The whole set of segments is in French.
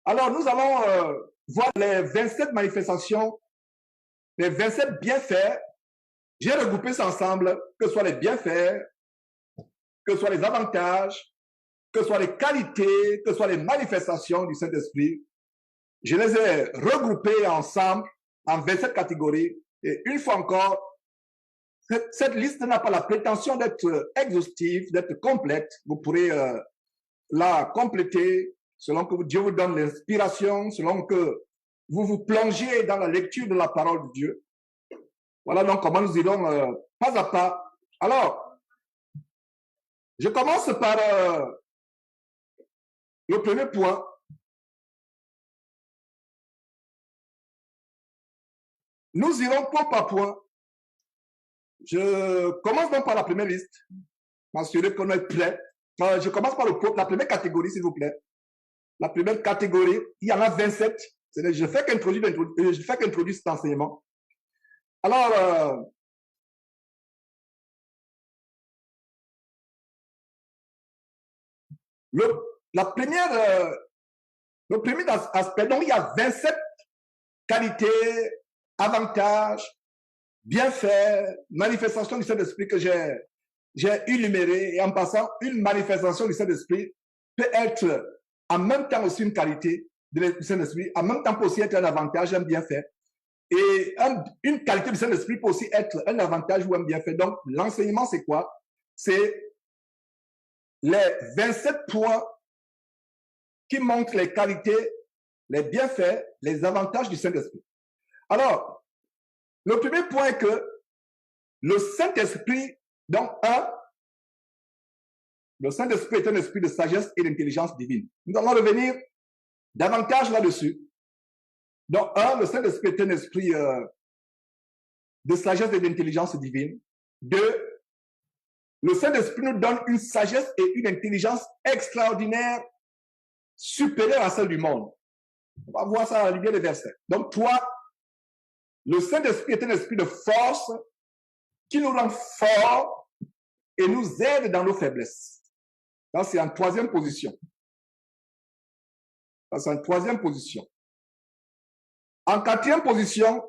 Alors, nous allons voir les 27 manifestations, les 27 bienfaits. J'ai regroupé ça ensemble, que ce soit les bienfaits, que ce soit les avantages, que ce soit les qualités, que ce soit les manifestations du Saint-Esprit. Je les ai regroupés ensemble en 27 catégories. Et une fois encore, cette liste n'a pas la prétention d'être exhaustive, d'être complète. Vous pourrez la compléter selon que Dieu vous donne l'inspiration, selon que vous vous plongez dans la lecture de la parole de Dieu. Voilà donc comment nous irons pas à pas. Alors, je commence par le premier point. Nous irons point par point. Je commence donc par la première liste. M'assurer qu'on est prêt. Je commence par la première catégorie, s'il vous plaît. La première catégorie, il y en a 27. Je ne fais qu'introduire cet enseignement. Alors, le premier aspect, donc il y a 27 qualités, avantages, bienfaits, manifestations du Saint-Esprit que j'ai énumérées. Et en passant, une manifestation du Saint-Esprit peut être en même temps aussi une qualité du Saint-Esprit, en même temps peut aussi être un avantage, un bienfait. Et une qualité du Saint-Esprit peut aussi être un avantage ou un bienfait. Donc, l'enseignement, c'est quoi? C'est les 27 points qui montrent les qualités, les bienfaits, les avantages du Saint-Esprit. Alors, le premier point est que le Saint-Esprit, donc le Saint-Esprit est un esprit de sagesse et d'intelligence divine. Nous allons revenir davantage là-dessus. Donc, le Saint-Esprit est un esprit de sagesse et d'intelligence divine. 2, le Saint-Esprit nous donne une sagesse et une intelligence extraordinaire, supérieure à celle du monde. On va voir ça à la lumière des versets. Donc, 3, le Saint-Esprit est un esprit de force qui nous rend forts et nous aide dans nos faiblesses. Ça, c'est en troisième position. Ça, c'est en troisième position. En quatrième position,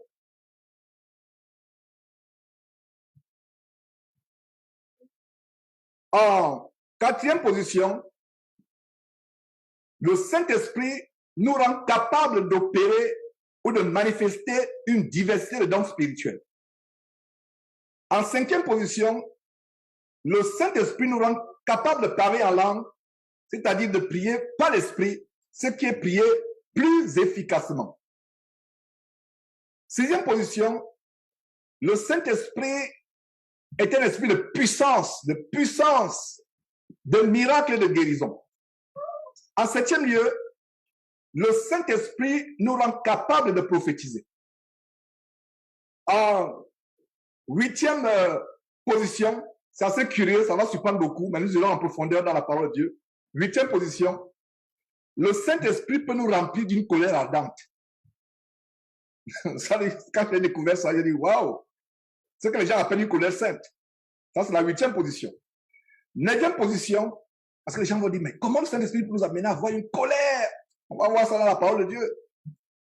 le Saint-Esprit nous rend capables d'opérer ou de manifester une diversité de dons spirituels. En cinquième position, le Saint-Esprit nous rend capables de parler en langue, c'est-à-dire de prier par l'Esprit, ce qui est prié plus efficacement. Sixième position, le Saint-Esprit est un esprit de puissance, de miracle et de guérison. En septième lieu, le Saint-Esprit nous rend capables de prophétiser. En huitième position, c'est assez curieux, ça va surprendre beaucoup, mais nous irons en profondeur dans la parole de Dieu. Huitième position, le Saint-Esprit peut nous remplir d'une colère ardente. Quand j'ai découvert ça, j'ai dit waouh, c'est ce que les gens appellent une colère sainte. Ça, c'est la huitième position. Neuvième position, parce que les gens vont dire, mais comment le Saint-Esprit peut nous amener à avoir une colère? On va voir ça dans la parole de Dieu.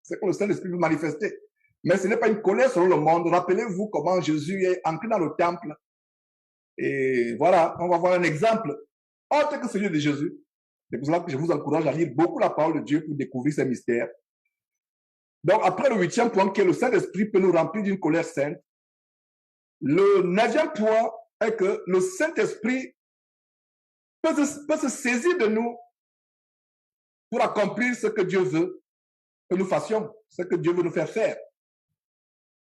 C'est que le Saint-Esprit peut manifester. Mais ce n'est pas une colère selon le monde. Rappelez-vous comment Jésus est entré dans le temple. Et voilà, on va voir un exemple autre que celui de Jésus. C'est pour cela que je vous encourage à lire beaucoup la parole de Dieu pour découvrir ces mystères. Donc, après le huitième point, que le Saint-Esprit peut nous remplir d'une colère sainte, le neuvième point est que le Saint-Esprit peut se saisir de nous pour accomplir ce que Dieu veut que nous fassions, ce que Dieu veut nous faire faire.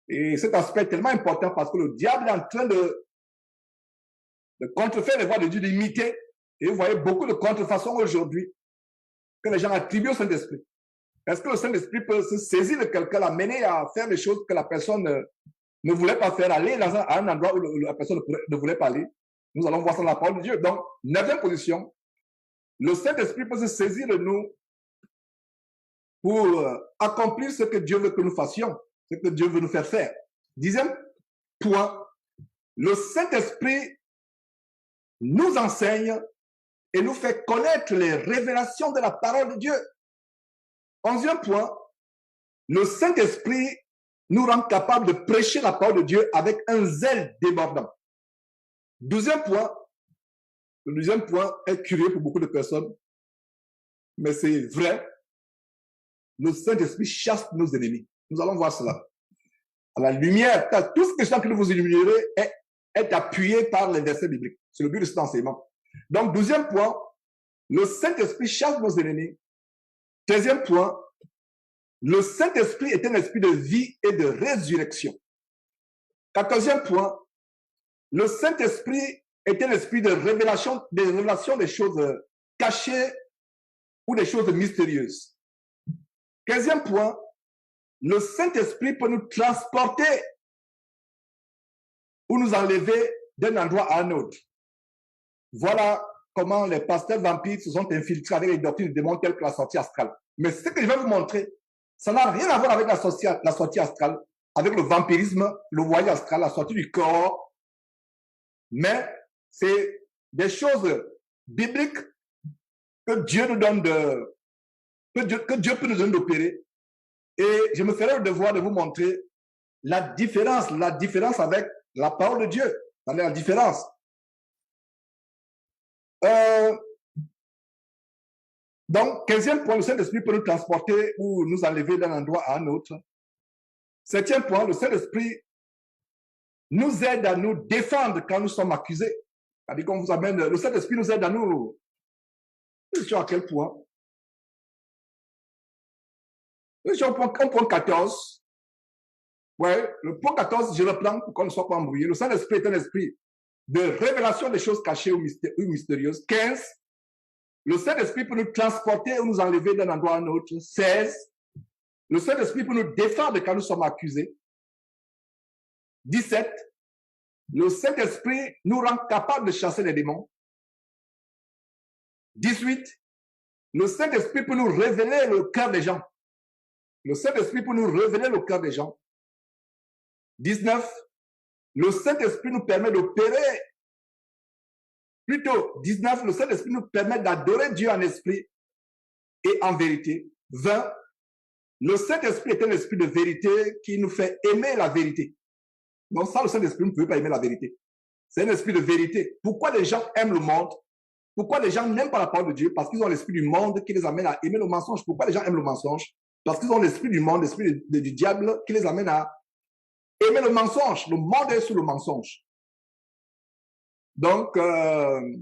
Et cet aspect est tellement important parce que le diable est en train de contrefaire les voies de Dieu, d'imiter. Et vous voyez beaucoup de contrefaçons aujourd'hui que les gens attribuent au Saint-Esprit. Est-ce que le Saint-Esprit peut se saisir de quelqu'un, l'amener à faire des choses que la personne ne voulait pas faire, aller dans un endroit où la personne ne voulait pas aller? Nous allons voir ça dans la parole de Dieu. Donc, neuvième position, le Saint-Esprit peut se saisir de nous pour accomplir ce que Dieu veut que nous fassions, ce que Dieu veut nous faire faire. Dixième point, le Saint-Esprit nous enseigne et nous fait connaître les révélations de la parole de Dieu. 11e point, le Saint-Esprit nous rend capables de prêcher la parole de Dieu avec un zèle débordant. 12e point, le 12e point est curieux pour beaucoup de personnes, mais c'est vrai. Le Saint-Esprit chasse nos ennemis. Nous allons voir cela. À la lumière, tout ce que vous énumérez est appuyé par les versets bibliques. C'est le but de cet enseignement. Donc, 12e point, le Saint-Esprit chasse nos ennemis. 13e point, le Saint-Esprit est un esprit de vie et de résurrection. 14e point, le Saint-Esprit est un esprit de révélation des choses cachées ou des choses mystérieuses. 15e point, le Saint-Esprit peut nous transporter ou nous enlever d'un endroit à un autre. Voilà comment les pasteurs vampires se sont infiltrés avec les doctrines de démons telles que la sortie astrale. Mais ce que je vais vous montrer, ça n'a rien à voir avec la sortie astrale, avec le vampirisme, le voyage astral, la sortie du corps. Mais c'est des choses bibliques que Dieu nous donne que Dieu peut nous donner d'opérer. Et je me ferai le devoir de vous montrer la différence avec la parole de Dieu. La différence. Donc, 15e point, le Saint-Esprit peut nous transporter ou nous enlever d'un endroit à un autre. 7e point, le Saint-Esprit nous aide à nous défendre quand nous sommes accusés. C'est-à-dire qu'on vous amène, le Saint-Esprit nous aide à nous. Je suis à quel point? Je suis au point 14. Ouais, le point 14, je reprends pour qu'on ne soit pas embrouillé. Le Saint-Esprit est un esprit de révélation des choses cachées ou mystérieuses. 15. Le Saint-Esprit peut nous transporter ou nous enlever d'un endroit à un autre. 16. Le Saint-Esprit peut nous défendre quand nous sommes accusés. 17. Le Saint-Esprit nous rend capables de chasser les démons. 18. Le Saint-Esprit peut nous révéler le cœur des gens. Le Saint-Esprit peut nous révéler le cœur des gens. 19. Le Saint-Esprit nous permet d'opérer. Plutôt, 19, le Saint-Esprit nous permet d'adorer Dieu en esprit et en vérité. 20. Le Saint-Esprit est un esprit de vérité qui nous fait aimer la vérité. Donc ça, le Saint-Esprit ne peut pas aimer la vérité. C'est un esprit de vérité. Pourquoi les gens aiment le monde? Pourquoi les gens n'aiment pas la parole de Dieu? Parce qu'ils ont l'esprit du monde qui les amène à aimer le mensonge. Pourquoi les gens aiment le mensonge? Parce qu'ils ont l'esprit du monde, l'esprit du diable qui les amène à aimer le mensonge. Le monde est sous le mensonge. Donc, 20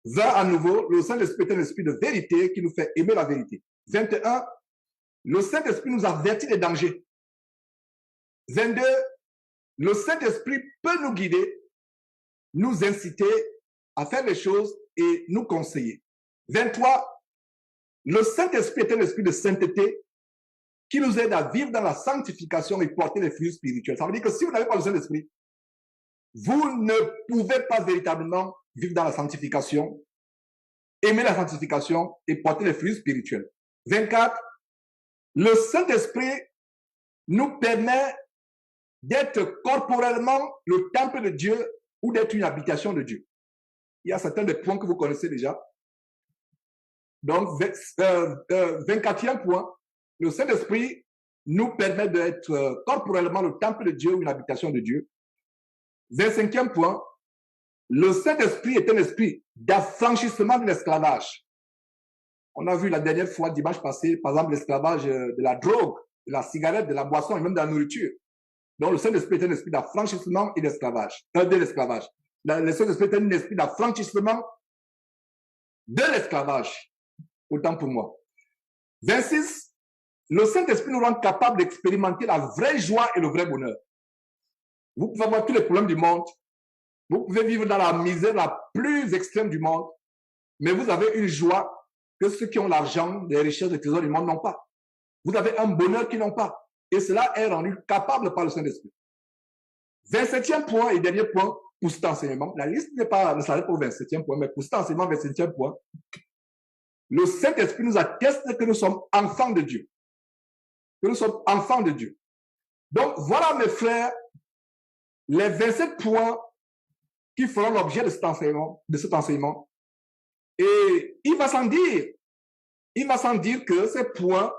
à nouveau, le Saint-Esprit est un esprit de vérité qui nous fait aimer la vérité. 21, le Saint-Esprit nous avertit des dangers. 22, le Saint-Esprit peut nous guider, nous inciter à faire les choses et nous conseiller. 23, le Saint-Esprit est un esprit de sainteté qui nous aide à vivre dans la sanctification et porter les fruits spirituels. Ça veut dire que si vous n'avez pas le Saint-Esprit, vous ne pouvez pas véritablement vivre dans la sanctification, aimer la sanctification et porter les fruits spirituels. 24. Le Saint-Esprit nous permet d'être corporellement le temple de Dieu ou d'être une habitation de Dieu. Il y a certains des points que vous connaissez déjà. Donc, 24e point, le Saint-Esprit nous permet d'être corporellement le temple de Dieu ou une habitation de Dieu. 25e point, le Saint-Esprit est un esprit d'affranchissement de l'esclavage. On a vu la dernière fois, dimanche passé, par exemple, l'esclavage de la drogue, de la cigarette, de la boisson et même de la nourriture. Donc, le Saint-Esprit est un esprit d'affranchissement et d'esclavage, de l'esclavage. Le Saint-Esprit est un esprit d'affranchissement de l'esclavage. Autant pour moi. 26, le Saint-Esprit nous rend capable d'expérimenter la vraie joie et le vrai bonheur. Vous pouvez avoir tous les problèmes du monde. Vous pouvez vivre dans la misère la plus extrême du monde. Mais vous avez une joie que ceux qui ont l'argent, les richesses, les trésors du monde n'ont pas. Vous avez un bonheur qu'ils n'ont pas. Et cela est rendu capable par le Saint-Esprit. 27e point et dernier point pour cet enseignement. La liste ne s'arrête pas au 27e point, mais pour cet enseignement, 27e point. Le Saint-Esprit nous atteste que nous sommes enfants de Dieu. Que nous sommes enfants de Dieu. Donc, voilà, mes frères, les 27 points qui feront l'objet de cet enseignement. Et il va sans dire il va sans dire que ces points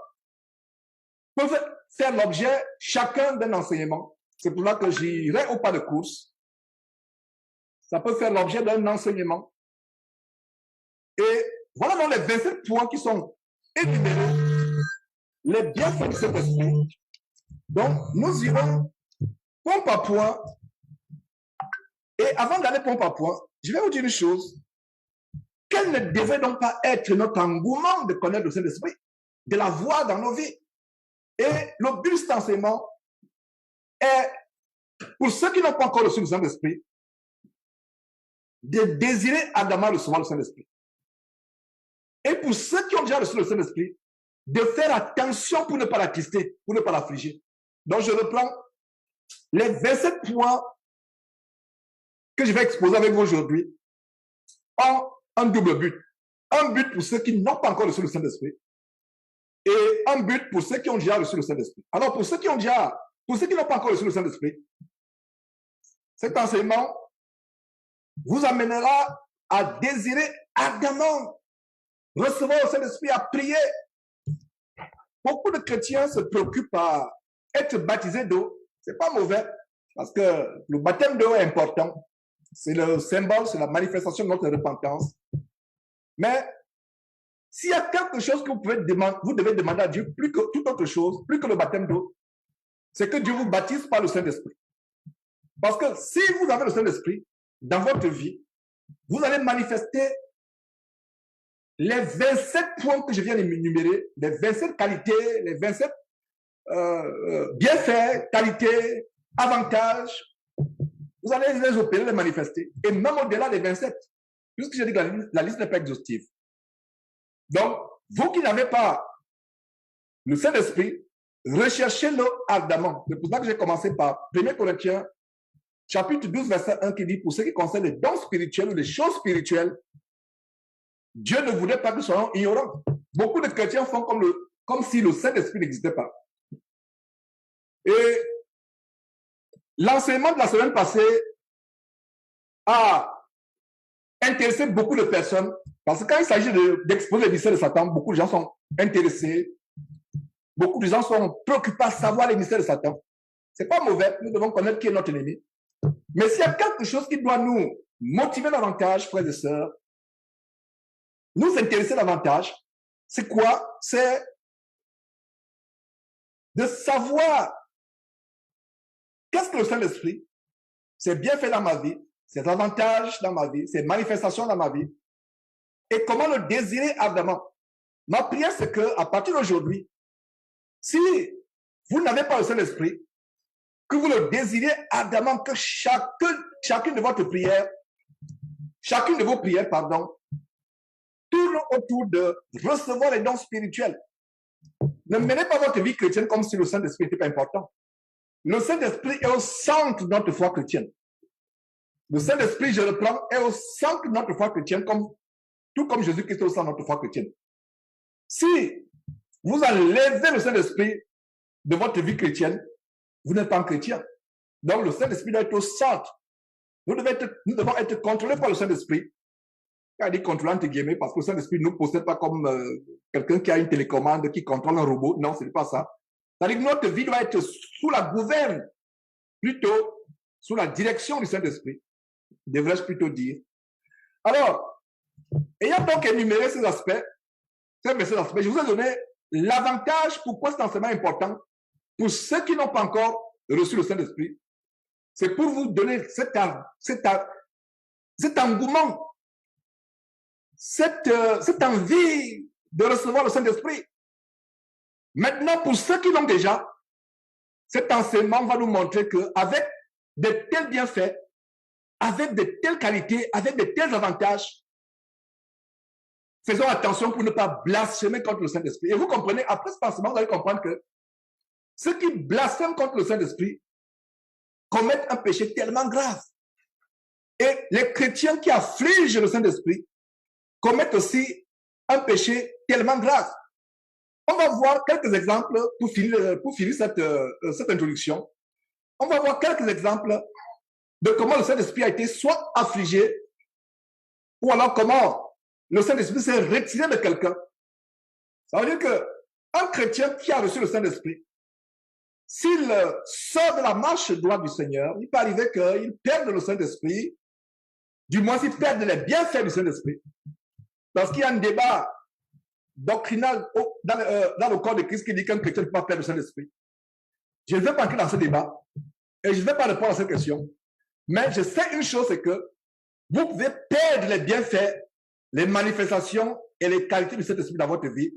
peuvent faire l'objet chacun d'un enseignement. C'est pour là que j'irai au pas de course. Ça peut faire l'objet d'un enseignement. Et voilà donc les 27 points qui sont énumérés, les bienfaits de cet esprit. Donc, nous irons point par point. Et avant d'aller point par point, je vais vous dire une chose. Quel ne devrait donc pas être notre engouement de connaître le Saint-Esprit, de la voir dans nos vies? Et le but de cet enseignement est, pour ceux qui n'ont pas encore reçu le Saint-Esprit, de désirer ardemment recevoir le Saint-Esprit. Et pour ceux qui ont déjà reçu le Saint-Esprit, de faire attention pour ne pas l'attrister, pour ne pas l'affliger. Donc, je reprends les 27 points que je vais exposer avec vous aujourd'hui ont un double but. Un but pour ceux qui n'ont pas encore reçu le Saint-Esprit et un but pour ceux qui ont déjà reçu le Saint-Esprit. Alors, pour ceux qui n'ont pas encore reçu le Saint-Esprit, cet enseignement vous amènera à désirer ardemment recevoir le Saint-Esprit, à prier. Beaucoup de chrétiens se préoccupent à être baptisés d'eau. C'est pas mauvais, parce que le baptême d'eau est important. C'est le symbole, c'est la manifestation de notre repentance. Mais s'il y a quelque chose que vous devez demander à Dieu, plus que toute autre chose, plus que le baptême d'eau, c'est que Dieu vous baptise par le Saint-Esprit. Parce que si vous avez le Saint-Esprit dans votre vie, vous allez manifester les 27 points que je viens d'énumérer, les 27 qualités, les 27 bienfaits, qualités, avantages. Vous allez les opérer, les manifester. Et même au-delà des 27, puisque j'ai dit que la liste n'est pas exhaustive. Donc, vous qui n'avez pas le Saint-Esprit, recherchez-le ardemment. C'est pour ça que j'ai commencé par 1 Corinthiens, chapitre 12, verset 1, qui dit, pour ce qui concerne les dons spirituels ou les choses spirituelles, Dieu ne voulait pas que nous soyons ignorants. Beaucoup de chrétiens font comme si le Saint-Esprit n'existait pas. Et l'enseignement de la semaine passée a intéressé beaucoup de personnes, parce que quand il s'agit d'exposer les mystères de Satan, beaucoup de gens sont intéressés, beaucoup de gens sont préoccupés à savoir les mystères de Satan. C'est pas mauvais, nous devons connaître qui est notre ennemi. Mais s'il y a quelque chose qui doit nous motiver davantage, frères et sœurs, nous intéresser davantage, c'est quoi? C'est de savoir qu'est-ce que le Saint-Esprit, ses bienfaits dans ma vie, ses avantages dans ma vie, ses manifestations dans ma vie, et comment le désirer ardemment. Ma prière, c'est qu'à partir d'aujourd'hui, si vous n'avez pas le Saint-Esprit, que vous le désirez ardemment, que chacune de votre prière, chacune de vos prières, pardon, tourne autour de recevoir les dons spirituels. Ne menez pas votre vie chrétienne comme si le Saint-Esprit n'était pas important. Le Saint-Esprit est au centre de notre foi chrétienne. Le Saint-Esprit, je le prends, est au centre de notre foi chrétienne, tout comme Jésus-Christ est au centre de notre foi chrétienne. Si vous enlevez le Saint-Esprit de votre vie chrétienne, vous n'êtes pas un chrétien. Donc le Saint-Esprit doit être au centre. Nous devons être contrôlés par le Saint-Esprit. Quand il dit contrôler entre guillemets, parce que le Saint-Esprit ne nous possède pas comme quelqu'un qui a une télécommande, qui contrôle un robot. Non, ce n'est pas ça. C'est-à-dire que notre vie doit être sous la gouverne, plutôt sous la direction du Saint-Esprit, devrais-je plutôt dire. Alors, ayant donc énuméré ces aspects, je vous ai donné l'avantage, pourquoi cet enseignement est important, pour ceux qui n'ont pas encore reçu le Saint-Esprit, c'est pour vous donner cet engouement, cette envie de recevoir le Saint-Esprit. Maintenant, pour ceux qui l'ont déjà, cet enseignement va nous montrer qu'avec de tels bienfaits, avec de telles qualités, avec de tels avantages, faisons attention pour ne pas blasphémer contre le Saint-Esprit. Et vous comprenez, après cet enseignement, vous allez comprendre que ceux qui blasphèment contre le Saint-Esprit commettent un péché tellement grave. Et les chrétiens qui affligent le Saint-Esprit commettent aussi un péché tellement grave. On va voir quelques exemples pour finir cette introduction. On va voir quelques exemples de comment le Saint-Esprit a été soit affligé, ou alors comment le Saint-Esprit s'est retiré de quelqu'un. Ça veut dire qu'un chrétien qui a reçu le Saint-Esprit, s'il sort de la marche droite du Seigneur, il peut arriver qu'il perde le Saint-Esprit, du moins s'il perd les bienfaits du Saint-Esprit. Parce qu'il y a un débat doctrinal dans le corps de Christ qui dit qu'un chrétien ne peut pas perdre le Saint-Esprit. Je ne vais pas entrer dans ce débat et je ne vais pas répondre à cette question. Mais je sais une chose, c'est que vous pouvez perdre les bienfaits, les manifestations et les qualités du Saint-Esprit dans votre vie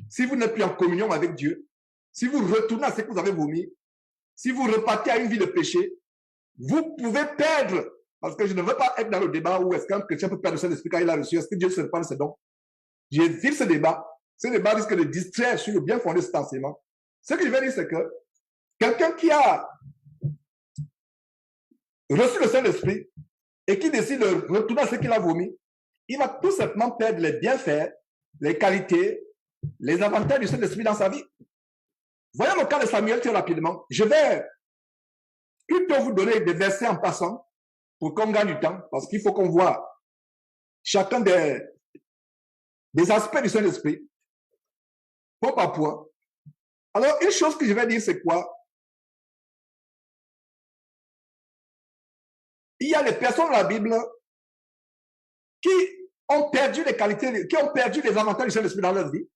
si vous n'êtes plus en communion avec Dieu, si vous retournez à ce que vous avez vomi, si vous repartez à une vie de péché, vous pouvez perdre. Parce que je ne veux pas être dans le débat où est-ce qu'un chrétien peut perdre le Saint-Esprit quand il a reçu. Est-ce que Dieu se répand de ses dons? J'évite ce débat. Ce débat risque de distraire sur le bien fondé de cet enseignement. Ce que je vais dire, c'est que quelqu'un qui a reçu le Saint-Esprit et qui décide de retourner à ce qu'il a vomi, il va tout simplement perdre les bienfaits, les qualités, les avantages du Saint-Esprit dans sa vie. Voyons le cas de Samuel très rapidement. Je vais plutôt vous donner des versets en passant pour qu'on gagne du temps, parce qu'il faut qu'on voit chacun des aspects du Saint-Esprit, point par point. Alors, une chose que je vais dire, c'est quoi? Il y a des personnes dans la Bible qui ont perdu les qualités, qui ont perdu les avantages du Saint-Esprit dans leur vie,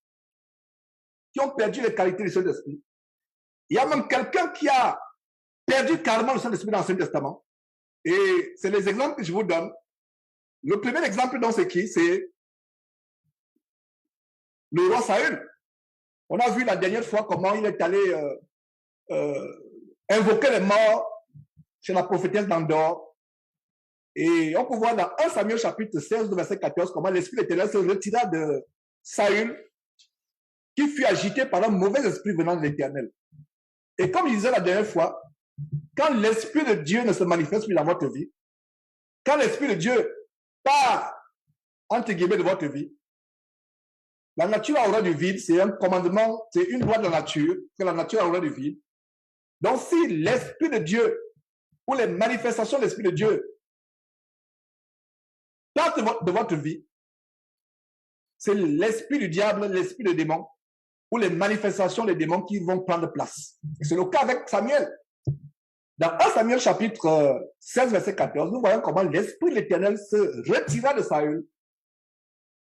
qui ont perdu les qualités du Saint-Esprit. Il y a même quelqu'un qui a perdu carrément le Saint-Esprit dans l'Ancien Testament. Et c'est les exemples que je vous donne. Le premier exemple, donc, c'est qui? C'est le roi Saül. On a vu la dernière fois comment il est allé invoquer les morts chez la prophétesse d'Endor. Et on peut voir dans 1 Samuel chapitre 16, verset 14, comment l'Esprit éternel se retira de Saül, qui fut agité par un mauvais esprit venant de l'Éternel. Et comme je disais la dernière fois, quand l'Esprit de Dieu ne se manifeste plus dans votre vie, quand l'Esprit de Dieu part, entre guillemets, de votre vie, la nature a horreur du vide, c'est un commandement, c'est une loi de la nature, que la nature a horreur du vide. Donc si l'Esprit de Dieu, ou les manifestations de l'Esprit de Dieu, partent de votre vie, c'est l'esprit du diable, l'esprit des démons, ou les manifestations des démons qui vont prendre place. C'est le cas avec Samuel. Dans 1 Samuel chapitre 16, verset 14, nous voyons comment l'Esprit de l'Éternel se retira de Saül.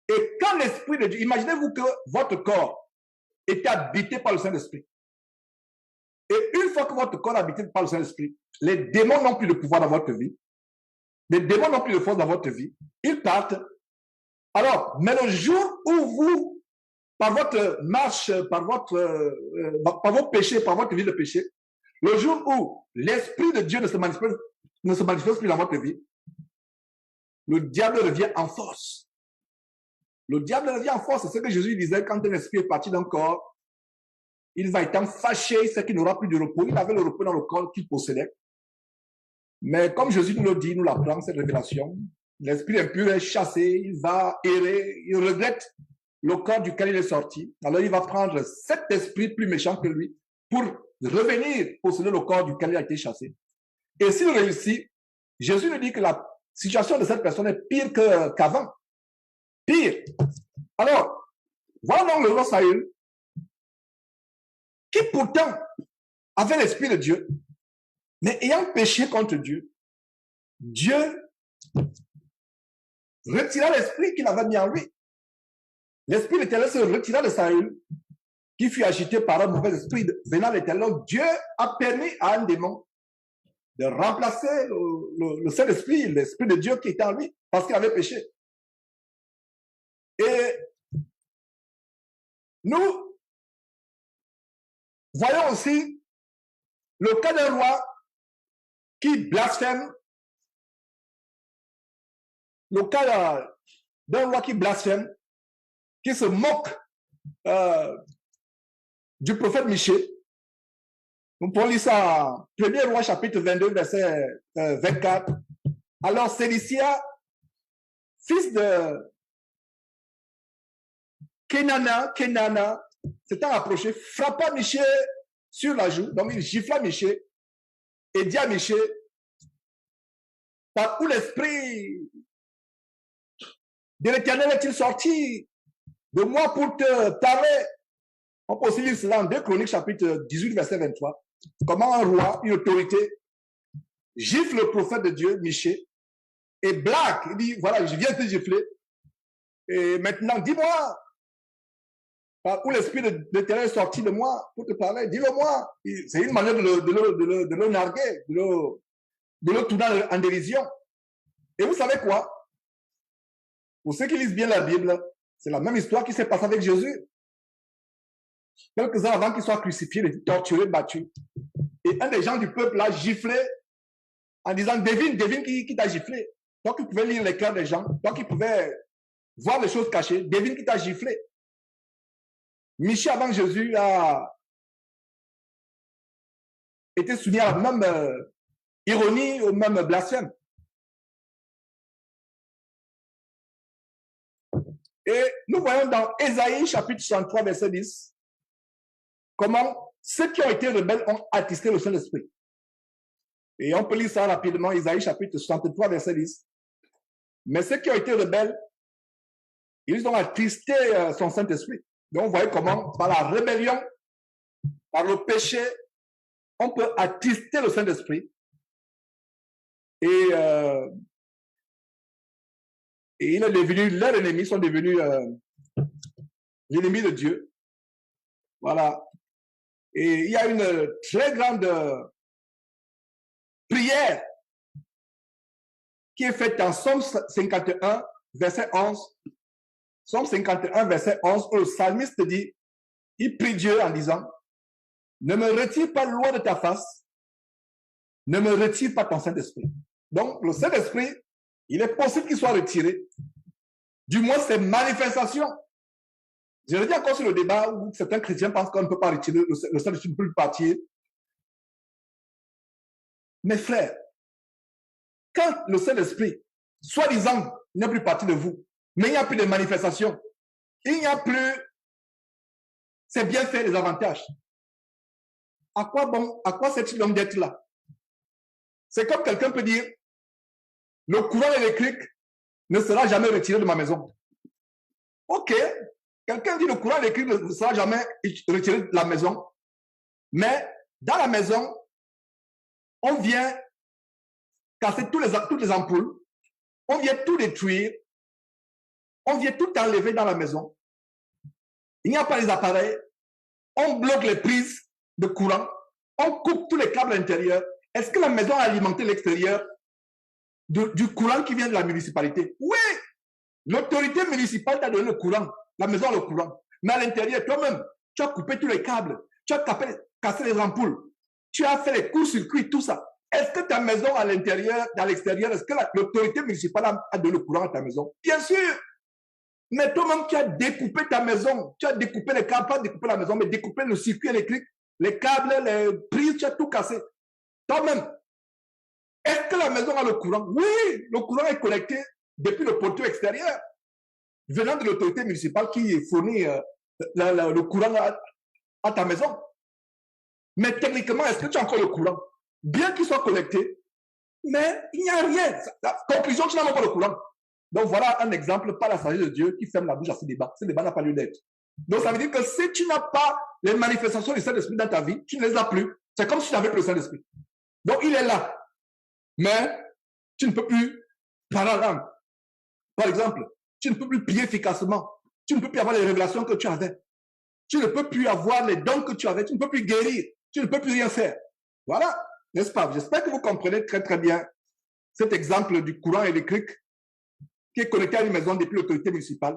Et quand l'Esprit de Dieu, imaginez-vous que votre corps était habité par le Saint-Esprit. Et une fois que votre corps est habité par le Saint-Esprit, les démons n'ont plus de pouvoir dans votre vie. Les démons n'ont plus de force dans votre vie. Ils partent. Alors, mais le jour où vous, par votre marche, par vos péchés, par votre vie de péché, le jour où l'Esprit de Dieu ne se manifeste plus dans votre vie, le diable revient en force. Le diable revient en force. C'est ce que Jésus disait quand un esprit est parti d'un corps. Il va étant fâché, c'est qu'il n'aura plus de repos. Il avait le repos dans le corps qu'il possédait. Mais comme Jésus nous le dit, nous l'apprend, cette révélation, l'esprit impur est chassé, il va errer, il regrette le corps duquel il est sorti. Alors il va prendre cet esprit plus méchant que lui pour revenir posséder le corps duquel il a été chassé. Et s'il réussit, Jésus nous dit que la situation de cette personne est pire qu'avant. Pire. Alors, voilà donc le roi Saül, qui pourtant avait l'esprit de Dieu, mais ayant péché contre Dieu, Dieu retira l'esprit qu'il avait mis en lui. L'esprit de l'Éternel se retira de Saül, qui fut agité par un mauvais esprit venant de l'Éternel. Dieu a permis à un démon de remplacer le Saint-Esprit, l'Esprit de Dieu qui était en lui, parce qu'il avait péché. Et nous voyons aussi le cas d'un roi qui blasphème, le cas d'un roi qui blasphème, qui se moque du prophète Michée. Nous pouvons lire ça en 1er roi chapitre 22, verset 24. Alors Sédécia, fils de Kenana, s'étant approché, frappa Michée sur la joue, donc il gifla Michée et dit à Michée, par où l'esprit de l'Éternel est-il sorti de moi pour te parler. On peut aussi lire cela en 2 Chroniques, chapitre 18, verset 23. Comment un roi, une autorité, gifle le prophète de Dieu, Michée, et blague. Il dit, voilà, je viens te gifler. Et maintenant, dis-moi, où l'esprit de terreur est sorti de moi pour te parler, dis-le-moi. C'est une manière de le narguer, de le tourner en dérision. Et vous savez quoi? Pour ceux qui lisent bien la Bible, c'est la même histoire qui s'est passée avec Jésus. Quelques ans avant qu'il soit crucifié, torturé, battu. Et un des gens du peuple l'a giflé en disant, devine qui t'a giflé. Toi qui pouvais lire les cœurs des gens, toi qui pouvais voir les choses cachées, devine qui t'a giflé. Michée, avant Jésus, a été soumis à la même ironie, au même blasphème. Et nous voyons dans Ésaïe, chapitre 63, verset 10, comment ceux qui ont été rebelles ont attristé le Saint-Esprit. Et on peut lire ça rapidement, Ésaïe, chapitre 63, verset 10. Mais ceux qui ont été rebelles, ils ont attristé son Saint-Esprit. Donc, vous voyez comment, par la rébellion, par le péché, on peut attrister le Saint-Esprit. Et il est devenu, leurs ennemis sont devenus l'ennemi de Dieu. Voilà. Et il y a une très grande prière qui est faite en Somme 51, verset 11. Somme 51, verset 11, où le psalmiste dit, il prie Dieu en disant, ne me retire pas loin de ta face, ne me retire pas ton Saint-Esprit. Donc, le Saint-Esprit, il est possible qu'il soit retiré. Du moins, ses manifestations. Je le dis encore sur le débat où certains chrétiens pensent qu'on ne peut pas retirer, le Saint-Esprit ne peut plus partir. Mes frères, quand le Saint-Esprit, soi-disant, n'est plus parti de vous, mais il n'y a plus de manifestations, il n'y a plus ses bienfaits, les avantages. À quoi bon, à quoi sert-il donc d'être là? C'est comme quelqu'un peut dire, le courant électrique ne sera jamais retiré de ma maison. Ok, quelqu'un dit le courant électrique ne sera jamais retiré de la maison, mais dans la maison, on vient casser toutes les ampoules, on vient tout détruire, on vient tout enlever dans la maison. Il n'y a pas les appareils, on bloque les prises de courant, on coupe tous les câbles intérieurs. Est-ce que la maison a alimenté l'extérieur du courant qui vient de la municipalité? Oui, l'autorité municipale t'a donné le courant, la maison a le courant. Mais à l'intérieur, toi-même, tu as coupé tous les câbles, tu as cassé les ampoules, tu as fait les courts-circuits, tout ça. Est-ce que ta maison à l'intérieur, dans l'extérieur, est-ce que l'autorité municipale a donné le courant à ta maison? Bien sûr. Mais toi-même, tu as découpé ta maison, tu as découpé les câbles, pas découpé la maison, mais découpé le circuit électrique, les câbles, les prises, tu as tout cassé. Toi-même, est-ce que la maison a le courant? Oui, le courant est connecté depuis le poteau extérieur, venant de l'autorité municipale qui fournit le courant à ta maison. Mais techniquement, est-ce que tu as encore le courant? Bien qu'il soit connecté, mais il n'y a rien. La conclusion, tu n'as même pas le courant. Donc voilà un exemple par la sagesse de Dieu qui ferme la bouche à ce débat. Ce débat n'a pas lieu d'être. Donc ça veut dire que si tu n'as pas les manifestations du Saint-Esprit dans ta vie, tu ne les as plus. C'est comme si tu n'avais plus le Saint-Esprit. Donc il est là. Mais tu ne peux plus parler en langue. Par exemple, tu ne peux plus prier efficacement. Tu ne peux plus avoir les révélations que tu avais. Tu ne peux plus avoir les dons que tu avais. Tu ne peux plus guérir. Tu ne peux plus rien faire. Voilà, n'est-ce pas? J'espère que vous comprenez très très bien cet exemple du courant électrique qui est connecté à une maison depuis l'autorité municipale.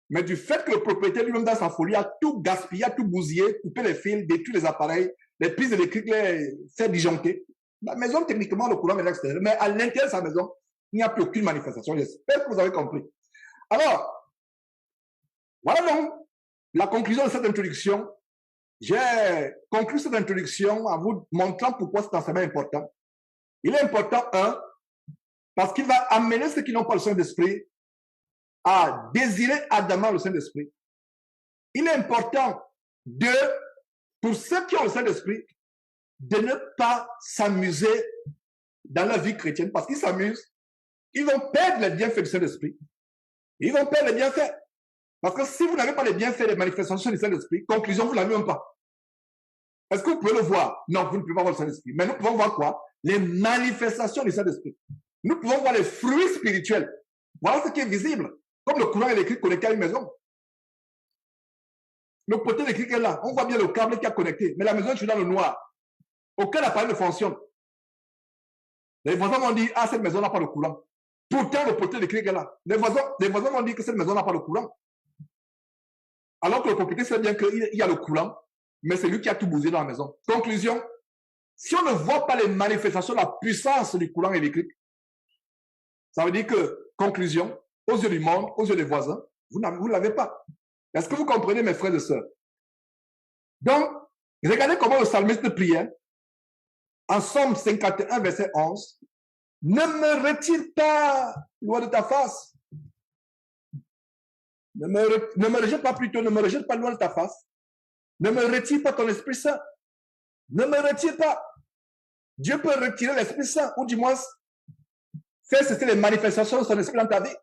Mais du fait que le propriétaire lui-même dans sa folie a tout gaspillé, a tout bousillé, coupé les fils, détruit les appareils, les prises électriques, les fait disjoncter. La maison, techniquement, le courant est à l'extérieur. Mais à l'intérieur de sa maison, il n'y a plus aucune manifestation. J'espère que vous avez compris. Alors, voilà donc la conclusion de cette introduction. J'ai conclu cette introduction en vous montrant pourquoi cet enseignement est important. Il est important, parce qu'il va amener ceux qui n'ont pas le Saint-Esprit à désirer ardemment le Saint-Esprit. Il est important, pour ceux qui ont le Saint-Esprit, de ne pas s'amuser dans la vie chrétienne, parce qu'ils s'amusent, ils vont perdre les bienfaits du Saint-Esprit. Ils vont perdre les bienfaits. Parce que si vous n'avez pas les bienfaits des manifestations du Saint-Esprit, conclusion, vous ne l'avez même pas. Est-ce que vous pouvez le voir? Non, vous ne pouvez pas voir le Saint-Esprit. Mais nous pouvons voir quoi? Les manifestations du Saint-Esprit. Nous pouvons voir les fruits spirituels. Voilà ce qui est visible. Comme le courant électrique connecté à une maison. Le poteau électrique est là. On voit bien le câble qui est connecté. Mais la maison est toujours dans le noir. Aucun appareil ne fonctionne. Les voisins vont dire, ah, cette maison n'a pas de courant. Pourtant, le poteau électrique est là. Les voisins vont dire que cette maison n'a pas de courant. Alors que le propriétaire sait bien qu'il y a le courant, mais c'est lui qui a tout bousillé dans la maison. Conclusion, si on ne voit pas les manifestations de la puissance du courant électrique, ça veut dire que, conclusion, aux yeux du monde, aux yeux des voisins, vous ne l'avez pas. Est-ce que vous comprenez, mes frères et sœurs? Donc, regardez comment le psalmiste priait. En Somme 51, verset 11, « Ne me retire pas loin de ta face. Ne me rejette pas plutôt, ne me rejette pas loin de ta face. Ne me retire pas ton Esprit Saint. Ne me retire pas. » Dieu peut retirer l'Esprit Saint, ou du moins faire cesser les manifestations de son Esprit dans ta vie.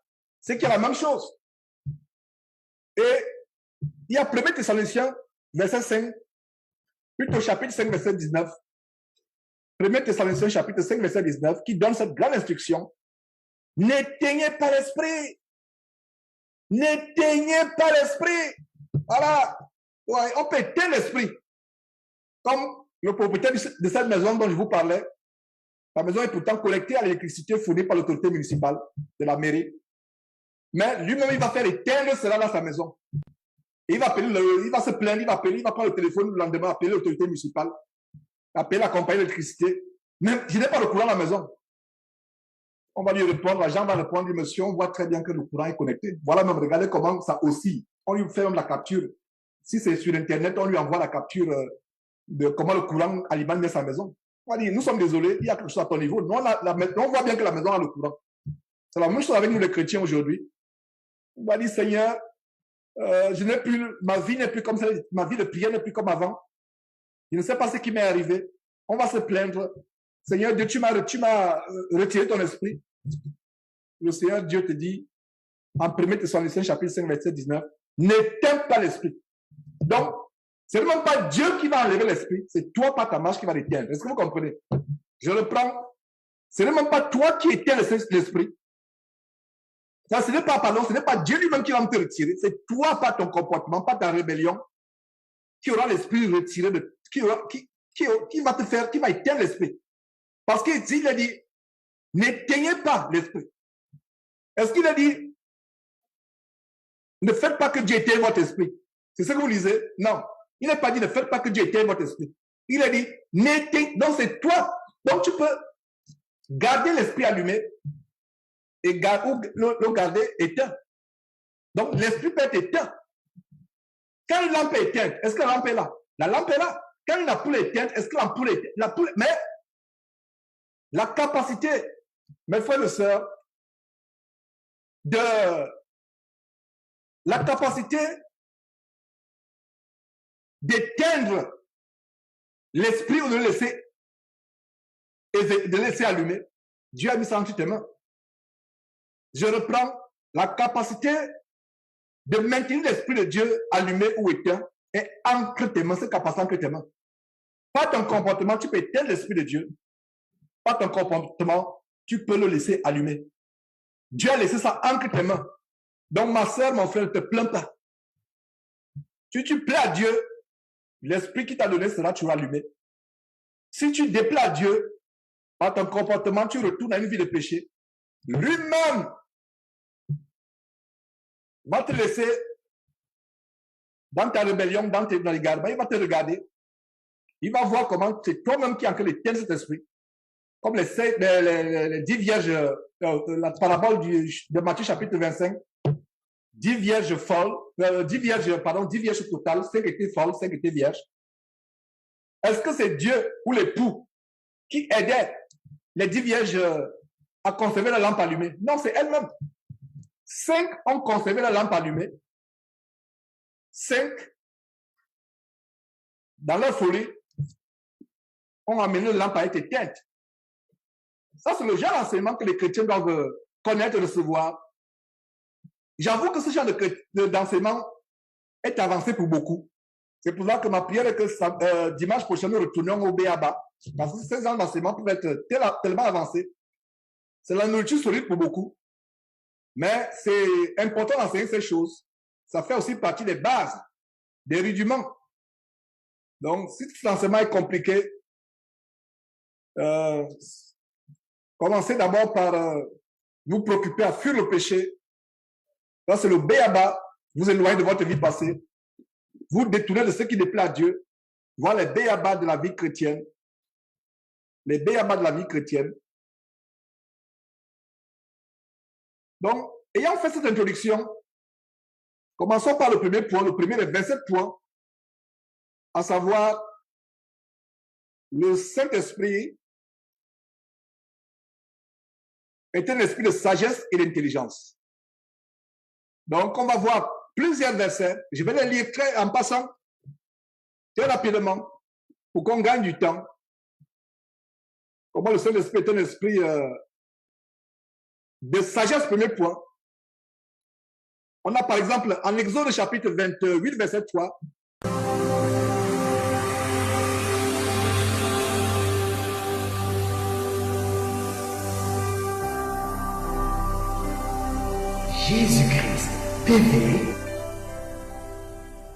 C'est qu'il y a la même chose. Et il y a 1 Thessaloniciens, verset 5, plutôt chapitre 5, verset 19. 1 Thessaloniciens, chapitre 5, verset 19, qui donne cette grande instruction. N'éteignez pas l'esprit. N'éteignez pas l'esprit. Voilà. Ouais, on peut éteindre l'esprit. Comme le propriétaire de cette maison dont je vous parlais. La maison est pourtant connectée à l'électricité fournie par l'autorité municipale de la mairie. Mais lui-même, il va faire éteindre cela dans sa maison. Et il va se plaindre, il va prendre le téléphone le lendemain, appeler l'autorité municipale, appeler la compagnie d'électricité. Mais je n'ai pas le courant à la maison. On va lui répondre, l'agent va répondre, monsieur, on voit très bien que le courant est connecté. Voilà même, regardez comment ça oscille. On lui fait même la capture. Si c'est sur Internet, on lui envoie la capture de comment le courant alimente sa maison. On va dire, nous sommes désolés, il y a quelque chose à ton niveau. Nous, on voit bien que la maison a le courant. C'est la même chose avec nous les chrétiens aujourd'hui. On va dire, Seigneur, je n'ai plus, ma vie n'est plus comme ça, ma vie de prière n'est plus comme avant. Je ne sais pas ce qui m'est arrivé. On va se plaindre. Seigneur Dieu, tu m'as retiré ton esprit. Le Seigneur Dieu te dit, en 1 Thessaloniciens chapitre 5, verset 19, n'éteins pas l'esprit. Donc, ce n'est même pas Dieu qui va enlever l'esprit, c'est toi par ta marche qui va l'éteindre. Est-ce que vous comprenez? Je reprends. Ce n'est même pas toi qui éteins l'esprit. Ça, ce n'est pas Dieu lui-même qui va te retirer. C'est toi par ton comportement, par ta rébellion, qui aura l'esprit retiré qui va te faire, qui va éteindre l'esprit. Parce qu'il a dit, n'éteignez pas l'esprit. Est-ce qu'il a dit, ne faites pas que Dieu éteigne votre esprit? C'est ce que vous lisez? Non. Il n'a pas dit, ne faites pas que Dieu éteigne votre esprit. Il a dit, n'éteigne. Donc c'est toi. Donc tu peux garder l'esprit allumé et le garder éteint. Donc l'esprit peut être éteint. Quand une lampe est éteinte, est-ce que la lampe est là? La lampe est là. Quand une ampoule est éteinte, est-ce que l'ampoule est éteinte? Mais la capacité, mes frères et sœurs, la capacité d'éteindre l'esprit ou de le laisser allumer, Dieu a mis ça entre tes mains. Je reprends, la capacité de maintenir l'esprit de Dieu allumé ou éteint est entre tes mains, c'est capacité entre tes mains. Par ton comportement, tu peux éteindre l'esprit de Dieu. Par ton comportement, tu peux le laisser allumer. Dieu a laissé ça entre tes mains. Donc, ma soeur, mon frère, ne te plains pas. Si tu plais à Dieu, l'esprit qui t'a donné sera toujours allumé. Si tu déplais à Dieu, par ton comportement, tu retournes à une vie de péché. Lui-même va te laisser dans ta rébellion, dans les gardes. Il va te regarder. Il va voir comment c'est toi-même qui es en train d'éteindre cet esprit. Comme les 10 vierges, la parabole de Matthieu chapitre 25. 10 vierges folles, 10 vierges totales, 5 étaient folles, 5 étaient vierges. Est-ce que c'est Dieu ou l'époux qui aidait les 10 vierges à conserver la lampe allumée? Non, c'est elles-mêmes. 5 ont conservé la lampe allumée. 5, dans leur folie, ont amené la lampe à être éteinte. Ça, c'est le genre d'enseignement que les chrétiens doivent connaître et recevoir. J'avoue que ce genre d'enseignement est avancé pour beaucoup. C'est pour ça que ma prière est que dimanche prochain, nous retournons au B.A.B.A. Parce que ces genres d'enseignement peuvent être tellement avancés. C'est la nourriture solide pour beaucoup. Mais c'est important d'enseigner ces choses. Ça fait aussi partie des bases, des rudiments. Donc, si cet enseignement est compliqué, commencez d'abord par vous préoccuper à fuir le péché. Là, c'est le B.A.B.A. Vous éloignez de votre vie passée. Vous détournez de ce qui déplaît à Dieu. Voilà les B.A.B.A. de la vie chrétienne. Les B.A.B.A. de la vie chrétienne. Donc, ayant fait cette introduction, commençons par le premier point, le premier des 27 points, à savoir le Saint-Esprit est un esprit de sagesse et d'intelligence. Donc, on va voir plusieurs versets. Je vais les lire en passant, très rapidement, pour qu'on gagne du temps. Comment le Saint-Esprit est un esprit de sagesse, premier point. On a par exemple en Exode chapitre 28, verset 3. Jésus-Christ TV,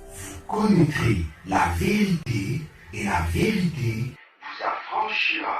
vous connaîtrez la vérité et la vérité vous affranchira.